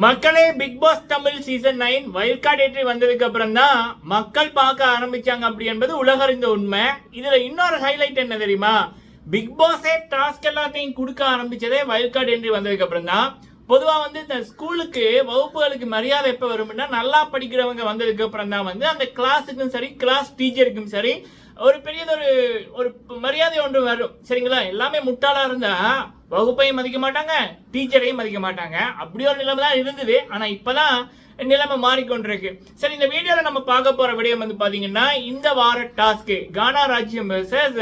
மக்களே, Bigg Boss Tamil season 9 wild card entry வந்ததுக்கு அப்புறம் தான் மக்கள் பார்க்க ஆரம்பிச்சாங்க அப்படி என்பது உலகறிந்த உண்மை. இதுல இன்னொரு ஹைலைட் என்ன தெரியுமா? பிக் பாஸே டாஸ்க் எல்லாத்தையும் கொடுக்க ஆரம்பிச்சதே வைல்ட் கார்டு என்ட்ரி வந்ததுக்கு அப்புறம் தான். பொதுவா இந்த ஸ்கூலுக்கு வகுப்புகளுக்கு மரியாதை எப்ப வரும்னா, நல்லா படிக்கிறவங்க வந்ததுக்கு அப்புறம் தான் அந்த கிளாஸுக்கும் சரி கிளாஸ் டீச்சருக்கும் சரி ஒரு பெரியதொரு ஒரு மரியாதை ஒன்று வரும். சரிங்களா? எல்லாமே முட்டாளா இருந்தா வகுப்பையும் மதிக்க மாட்டாங்க, டீச்சரையும் மதிக்க மாட்டாங்க. அப்படி ஒரு நிலைமை தான் இருந்தது. ஆனா இப்பதான் நிலைமை மாறிக்கொண்டிருக்கு. சரி, இந்த வீடியோல நம்ம பார்க்க போற விடயம் பாத்தீங்கன்னா, இந்த வார டாஸ்க் கானா ராஜ்யம் வெர்சஸ்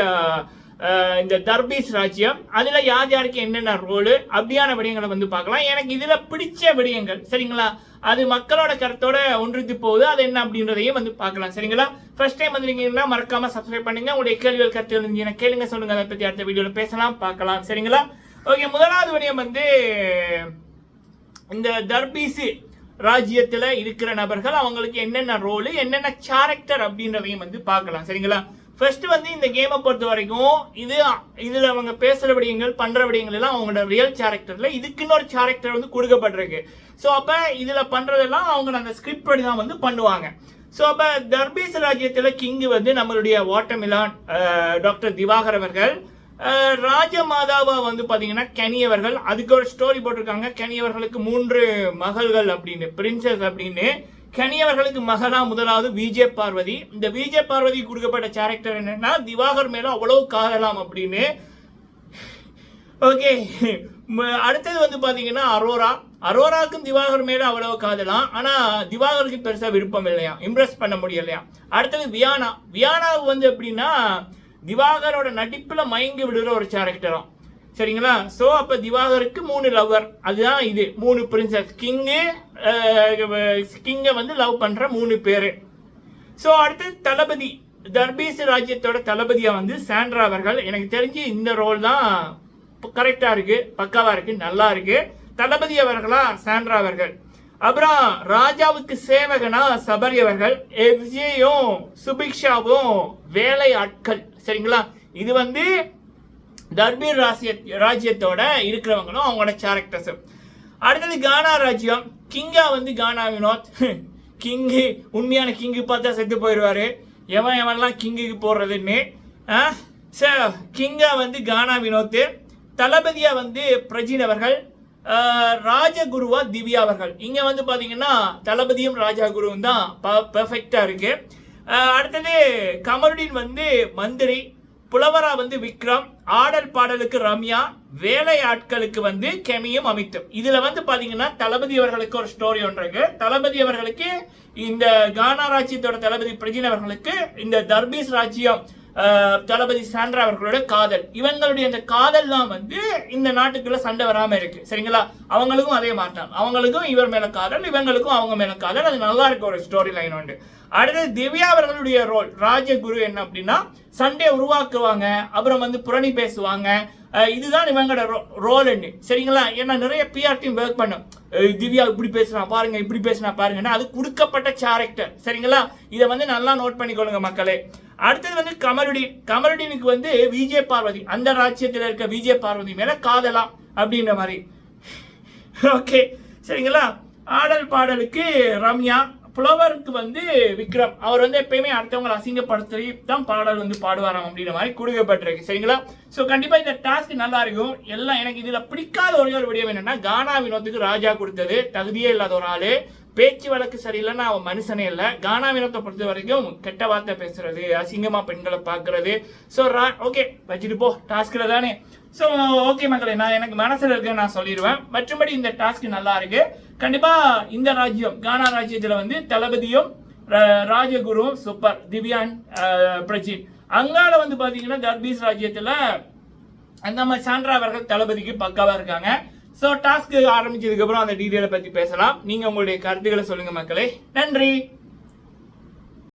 இந்த தர்பீஸ் ராஜ்யம். அதுல யார் யாருக்கு என்னென்ன ரோலு அப்படியான விடயங்களை பார்க்கலாம். எனக்கு இதுல பிடிச்ச விடயங்கள், சரிங்களா, அது மக்களோட கருத்தோட ஒன்றுத்து போகுது. அது என்ன அப்படின்றதையும் பார்க்கலாம். சரிங்களா? ஃபர்ஸ்ட் டைம் வந்தீங்கன்னா மறக்காம சப்ஸ்கிரைப் பண்ணுங்க. உங்களுடைய கேள்விகள் கருத்துகள் இருந்தீங்கன்னா கேளுங்க, சொல்லுங்க. அதை பத்தி அடுத்த வீடியோல பேசலாம், பார்க்கலாம். சரிங்களா? ஓகே, முதலாவது விடயம் இந்த தர்பீஸ் ராஜ்யத்துல இருக்கிற நபர்கள் அவங்களுக்கு என்னென்ன ரோலு, என்னென்ன கேரக்டர் அப்படின்றதையும் பார்க்கலாம். சரிங்களா? ஃபர்ஸ்ட் இந்த கேமை பொறுத்த வரைக்கும் இதுல அவங்க பேசுற விடயங்கள் பண்ற விடயங்கள் எல்லாம் அவங்களோட ரியல் கேரக்டர்ல இதுக்குன்னு ஒரு கேரக்டர் கொடுக்கப்பட்டிருக்கு. ஸோ அப்ப இதுல பண்றதெல்லாம் அவங்க அந்த ஸ்கிரிப்ட் படி தான் பண்ணுவாங்க. ஸோ அப்ப தர்பீஸ் ராஜ்யத்துல கிங் நம்மளுடைய வாட்டர்மிலான் டாக்டர் திவாகர் அவர்கள், ராஜமாதாவா பாத்தீங்கன்னா கனி அவர்கள். அதுக்கு ஒரு ஸ்டோரி போட்டிருக்காங்க. கனி அவர்களுக்கு 3 மகள்கள் அப்படின்னு, பிரின்சஸ் அப்படின்னு. கனி அவர்களுக்கு மகளா முதலாவது விஜய் பார்வதி. இந்த விஜய் பார்வதி கொடுக்கப்பட்ட கேரக்டர் என்னன்னா, திவாகர் மேல அவ்வளவு காதலாம் அப்படின்னு. ஓகே, அடுத்தது பாத்தீங்கன்னா அரோராக்கும் திவாகர் மேல அவ்வளவு காதலாம். ஆனா திவாகருக்கு பெருசா விருப்பம் இல்லையா, இம்ப்ரெஸ் பண்ண முடியலையா. அடுத்தது வியானாவுக்கு எப்படின்னா, திவாகரோட நடிப்புல மயங்கி விடுற ஒரு கேரக்டரும். சரிங்களா? சோ அப்ப திவாகருக்கு 3 லவ்வர். அதுதான் இது 3 பிரின்சஸ். கிங்க லவ் பண்ற 3 பேரு. சோ அடுத்து தளபதி, தர்பீஸ் ராஜ்யத்தோட தளபதியா சாண்ட்ரா அவர்கள். எனக்கு தெரிஞ்சு இந்த ரோல் தான் கரெக்டா இருக்கு, பக்காவா இருக்கு, நல்லா இருக்கு. தளபதி அவர்களா சாண்ட்ரா அவர்கள். அப்புறம் ராஜாவுக்கு சேவகனா சபரி அவர்கள். எஃப்ஜேயும் சுபிக்ஷாவும் வேலை ஆட்கள். சரிங்களா? இது தர்பீர் ராஜ்யத்தோட இருக்கிறவங்களும் அவங்களோட கேரக்டர்ஸ். அடுத்தது கானா ராஜ்யம். கிங்கா கானா வினோத். கிங்கு உண்மையான கிங்கு பார்த்தா செத்து போயிடுவாரு. எவன்லாம் கிங்குக்கு போடுறதுன்னு. கிங்கா கானா வினோத். தளபதியா பிரஜின் அவர்கள். ராஜகுருவா திவ்யா அவர்கள். இங்க பாத்தீங்கன்னா தளபதியும் ராஜகுருவும் தான் பெர்ஃபெக்டா இருக்கு. அடுத்தது கமருடீன் மந்திரி. புலவரா விக்ரம். ஆடல் பாடலுக்கு ரம்யா. வேலை ஆட்களுக்கு கெமியும் அமித்தும். இதுல பாத்தீங்கன்னா தளபதி அவர்களுக்கு ஒரு ஸ்டோரி ஒன்று இருக்கு. தளபதி அவர்களுக்கு இந்த கானா ராஜ்யத்தோட தளபதி பிரஜின் அவர்களுக்கு இந்த தர்பீஸ் ராஜ்யம் தளபதி சாண்ட்ரா அவர்களோட காதல். இவங்களுடைய அந்த காதல் தான் இந்த நாட்டுக்குள்ள சண்டை வராம இருக்கு. சரிங்களா? அவங்களுக்கும் அதே மாட்டான். அவங்களுக்கும் இவர் மேல காதல், இவங்களுக்கும் அவங்க மேல காதல். அது நல்லா இருக்கு ஒரு ஸ்டோரி லைன் உண்டு. அடுத்தது திவ்யா அவர்களுடைய ரோல் ராஜகுரு என்ன அப்படின்னா, சண்டே உருவாக்குவாங்க, அப்புறம் புரணி பேசுவாங்க. இதுதான் இவங்களோட ரோல். சரிங்களா? ஏன்னா நிறைய பிஆர் டீம் ஒர்க் பண்ணும். திவ்யா இப்படி பேசுனா பாருங்க, இப்படி பேசுனா பாருங்கன்னா அது கொடுக்கப்பட்ட கேரக்டர். சரிங்களா? இதை நல்லா நோட் பண்ணிக்கொள்ளுங்க மக்களே. அடுத்தது கமருடீனுக்கு விஜய் பார்வதி, அந்த ராஜ்யத்தில் இருக்க விஜய் பார்வதி மேல காதலாம் அப்படின்ற மாதிரி. ஓகே, சரிங்களா? ஆடல் பாடலுக்கு ரம்யா. புலவருக்கு விக்ரம். அவர் எப்பயுமே அடுத்தவங்களை அசிங்கப்படுத்தி தான் பாடல் பாடுவாராம் அப்படின்ற மாதிரி கொடுக்கப்பட்டிருக்கு. சரிங்களா? ஸோ கண்டிப்பா இந்த டாஸ்க் நல்லா இருக்கும். எல்லாம் எனக்கு இதுல பிடிக்காத ஒரே ஒரு விடயம் என்னன்னா, கானா வினோத்துக்கு ராஜா கொடுத்தது தகுதியே இல்லாத ஒரு ஆளு. பேச்சு வழக்கு சரியில்லைன்னா அவன் மனுஷனே இல்லை. கானா வினோத்தை பொறுத்த வரைக்கும் கெட்ட வார்த்தை பேசுறது, அசிங்கமா பெண்களை பாக்குறது. ஸோ ஓகே, வச்சுட்டு போ, டாஸ்க்ல தானே. ஸோ ஓகே மக்களே, நான் எனக்கு மனசுல இருக்க நான் சொல்லிடுவேன். மற்றபடி இந்த டாஸ்க் நல்லா இருக்கு. கண்டிப்பா இந்த ராஜ்யம் கானா ராஜ்யத்துல தளபதியும் ராஜகுருவும் சூப்பர். திவ்யான் பிரஜின். அங்கால பாத்தீங்கன்னா தர்பீஸ் ராஜ்யத்துல அந்த மாதிரி சாண்ட்ரா அவர்கள் தளபதிக்கு பக்காவா இருக்காங்க. ஸோ டாஸ்க் ஆரம்பிச்சதுக்கு அப்புறம் அந்த டீடைலை பத்தி பேசலாம். நீங்க உங்களுடைய கருத்துக்களை சொல்லுங்க மக்களே. நன்றி.